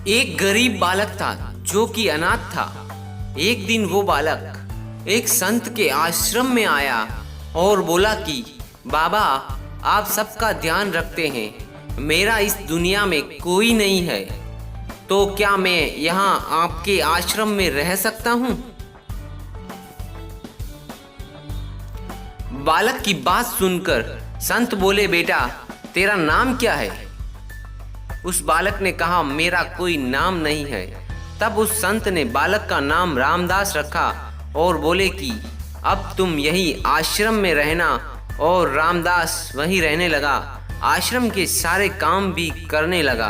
एक गरीब बालक था जो कि अनाथ था। एक दिन वो बालक एक संत के आश्रम में आया और बोला कि बाबा, आप सबका ध्यान रखते हैं, मेरा इस दुनिया में कोई नहीं है, तो क्या मैं यहाँ आपके आश्रम में रह सकता हूँ? बालक की बात सुनकर संत बोले, बेटा तेरा नाम क्या है? उस बालक ने कहा, मेरा कोई नाम नहीं है। तब उस संत ने बालक का नाम रामदास रखा और बोले कि अब तुम यही आश्रम में रहना। और रामदास वहीं रहने लगा, आश्रम के सारे काम भी करने लगा।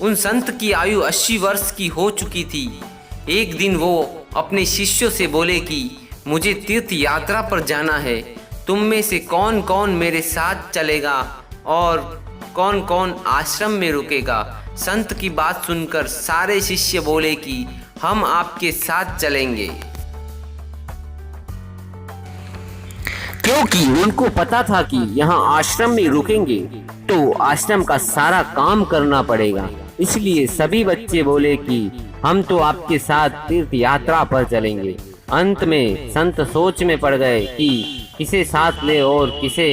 उन संत की आयु 80 वर्ष की हो चुकी थी। एक दिन वो अपने शिष्यों से बोले कि मुझे तीर्थ यात्रा पर जाना है, तुम में से कौन कौन मेरे साथ चलेगा और कौन कौन आश्रम में रुकेगा? संत की बात सुनकर सारे शिष्य बोले कि हम आपके साथ चलेंगे, क्योंकि उनको पता था कि यहाँ आश्रम में रुकेंगे तो आश्रम का सारा काम करना पड़ेगा। इसलिए सभी बच्चे बोले कि हम तो आपके साथ तीर्थ यात्रा पर चलेंगे। अंत में संत सोच में पड़ गए कि किसे साथ ले और किसे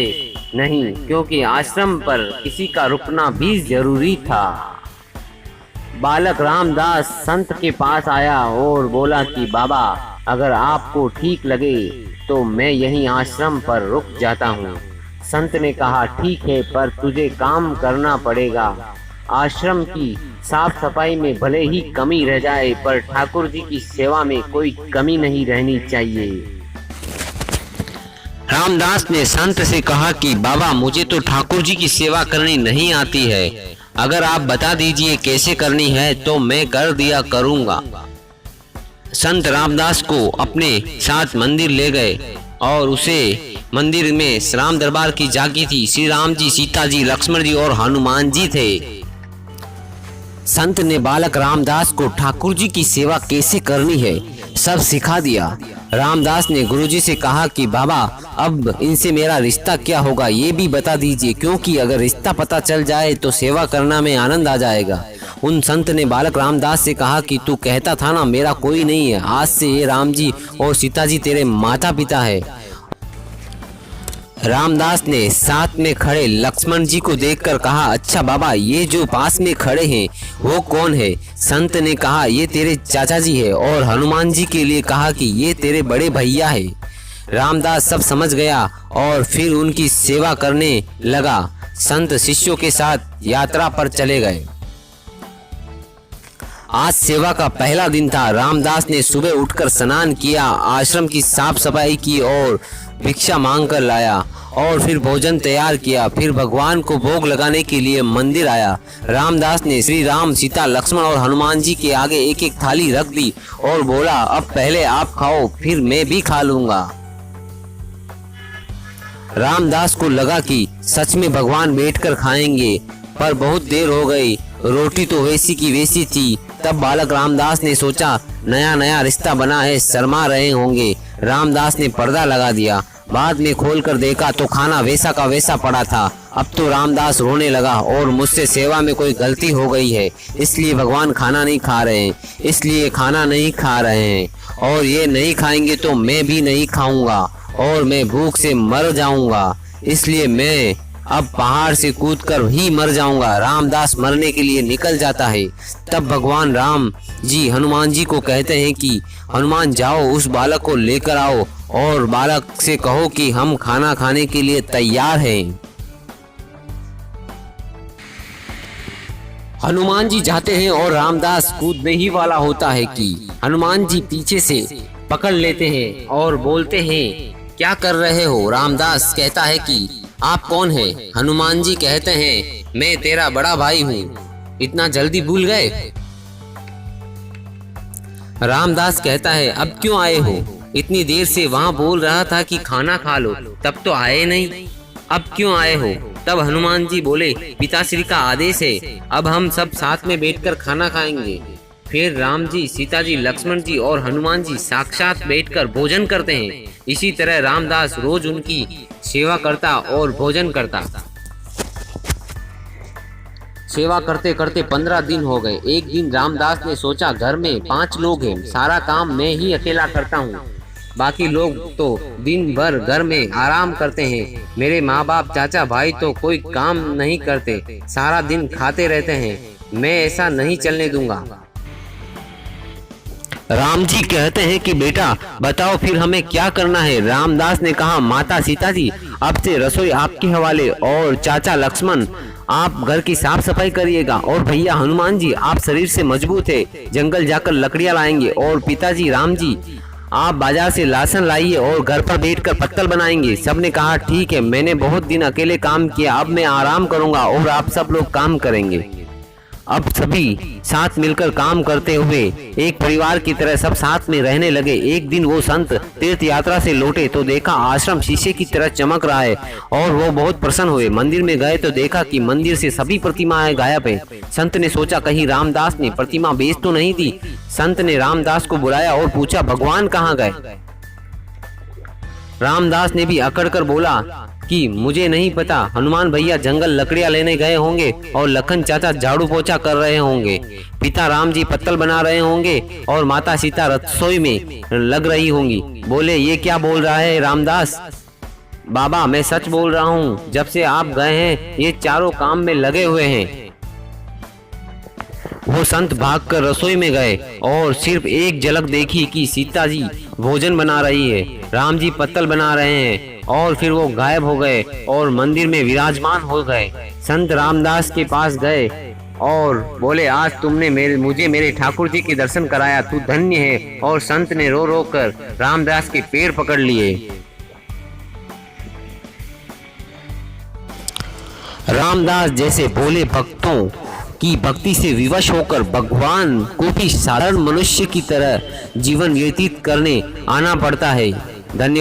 नहीं, क्योंकि आश्रम पर किसी का रुकना भी जरूरी था। बालक रामदास संत के पास आया और बोला कि बाबा, अगर आपको ठीक लगे तो मैं यहीं आश्रम पर रुक जाता हूँ। संत ने कहा, ठीक है, पर तुझे काम करना पड़ेगा। आश्रम की साफ सफाई में भले ही कमी रह जाए, पर ठाकुर जी की सेवा में कोई कमी नहीं रहनी चाहिए। रामदास ने संत से कहा कि बाबा, मुझे तो ठाकुर जी की सेवा करनी नहीं आती है, अगर आप बता दीजिए कैसे करनी है तो मैं कर दिया करूँगा। संत रामदास को अपने साथ मंदिर ले गए और उसे मंदिर में राम दरबार की झांकी थी। श्री राम जी, सीता जी, लक्ष्मण जी और हनुमान जी थे। संत ने बालक रामदास को ठाकुर जी की सेवा कैसे करनी है सब सिखा दिया। रामदास ने गुरुजी से कहा कि बाबा, अब इनसे मेरा रिश्ता क्या होगा ये भी बता दीजिए, क्योंकि अगर रिश्ता पता चल जाए तो सेवा करना में आनंद आ जाएगा। उन संत ने बालक रामदास से कहा कि तू कहता था ना मेरा कोई नहीं है, आज से ये राम जी और सीता जी तेरे माता पिता है। रामदास ने साथ में खड़े लक्ष्मण जी को देखकर कहा, अच्छा बाबा, ये जो पास में खड़े हैं वो कौन है? संत ने कहा, ये तेरे चाचा जी है। और हनुमान जी के लिए कहा कि ये तेरे बड़े भैया है। रामदास सब समझ गया और फिर उनकी सेवा करने लगा। संत शिष्यों के साथ यात्रा पर चले गए। आज सेवा का पहला दिन था। रामदास ने सुबह उठकर स्नान किया, आश्रम की साफ सफाई की और भिक्षा मांग कर लाया और फिर भोजन तैयार किया। फिर भगवान को भोग लगाने के लिए मंदिर आया। रामदास ने श्री राम, सीता, लक्ष्मण और हनुमान जी के आगे एक एक थाली रख दी और बोला, अब पहले आप खाओ, फिर मैं भी खा लूंगा। रामदास को लगा कि सच में भगवान बैठकर खाएंगे, पर बहुत देर हो गई, रोटी तो वैसी की वैसी थी। तब बालक रामदास ने सोचा, नया नया रिश्ता बना है, शर्मा रहे होंगे। रामदास ने पर्दा लगा दिया। बाद में खोलकर देखा तो खाना वैसा का वैसा पड़ा था। अब तो रामदास रोने लगा और मुझसे सेवा में कोई गलती हो गई है, इसलिए भगवान खाना नहीं खा रहे हैं, इसलिए खाना नहीं खा रहे हैं और ये नहीं खाएंगे तो मैं भी नहीं खाऊंगा और मैं भूख से मर जाऊंगा, इसलिए मैं अब पहाड़ से कूदकर ही मर जाऊंगा। रामदास मरने के लिए निकल जाता है। तब भगवान राम जी हनुमान जी को कहते हैं कि हनुमान, जाओ उस बालक को लेकर आओ और बालक से कहो कि हम खाना खाने के लिए तैयार हैं। हनुमान जी जाते हैं और रामदास कूदने ही वाला होता है कि हनुमान जी पीछे से पकड़ लेते हैं और बोलते हैं, क्या कर रहे हो? रामदास कहता है कि आप कौन हैं? हनुमान जी कहते हैं, मैं तेरा बड़ा भाई हूँ, इतना जल्दी भूल गए? रामदास कहता है, अब क्यों आए हो? इतनी देर से वहाँ बोल रहा था कि खाना खा लो, तब तो आए नहीं, अब क्यों आए हो? तब हनुमान जी बोले, पिताश्री का आदेश है, अब हम सब साथ में बैठकर खाना खाएंगे। फिर राम जी, सीता जी, लक्ष्मण जी और हनुमान जी साक्षात बैठकर भोजन करते हैं। इसी तरह रामदास रोज उनकी सेवा करता और भोजन करता। सेवा करते करते 15 दिन हो गए। एक दिन रामदास ने सोचा, घर में 5 लोग हैं, सारा काम मैं ही अकेला करता हूँ, बाकी लोग तो दिन भर घर में आराम करते हैं। मेरे माँ बाप चाचा भाई तो कोई काम नहीं करते, सारा दिन खाते रहते हैं। मैं ऐसा नहीं चलने दूंगा। राम जी कहते हैं कि बेटा बताओ फिर हमें क्या करना है। रामदास ने कहा, माता सीता जी अब से रसोई आपके हवाले, और चाचा लक्ष्मण आप घर की साफ सफाई करिएगा, और भैया हनुमान जी आप शरीर से मजबूत है, जंगल जाकर लकड़ियां लाएंगे, और पिताजी राम जी आप बाजार से लहसुन लाइए और घर पर बैठकर पत्तल बनाएंगे। सबने कहा ठीक है, मैंने बहुत दिन अकेले काम किया, अब मैं आराम करूंगा और आप सब लोग काम करेंगे। अब सभी साथ मिलकर काम करते हुए एक परिवार की तरह सब साथ में रहने लगे। एक दिन वो संत तीर्थ यात्रा से लौटे तो देखा आश्रम शीशे की तरह चमक रहा है और वो बहुत प्रसन्न हुए। मंदिर में गए तो देखा कि मंदिर से सभी प्रतिमाएं गायब है। संत ने सोचा कहीं रामदास ने प्रतिमा बेच तो नहीं दी। संत ने रामदास को बुलाया और पूछा, भगवान कहाँ गए? रामदास ने भी अकड़ कर बोला कि मुझे नहीं पता, हनुमान भैया जंगल लकड़ियां लेने गए होंगे और लखन चाचा झाड़ू पोछा कर रहे होंगे, पिता राम जी पत्तल बना रहे होंगे और माता सीता रसोई में लग रही होंगी। बोले, ये क्या बोल रहा है रामदास? बाबा मैं सच बोल रहा हूँ, जब से आप गए हैं ये चारों काम में लगे हुए हैं। वो संत भागकर रसोई में गए और सिर्फ एक झलक देखी कि सीता जी भोजन बना रही है, राम जी पत्तल बना रहे हैं, और फिर वो गायब हो गए और मंदिर में विराजमान हो गए। संत रामदास के पास गए और बोले, आज तुमने मुझे मेरे ठाकुर जी के दर्शन कराया, तू धन्य है। और संत ने रो रो कर रामदास के पैर पकड़ लिए। रामदास जैसे भोले भक्तों की भक्ति से विवश होकर भगवान को भी साधारण मनुष्य की तरह जीवन व्यतीत करने आना पड़ता है। धन्यवाद।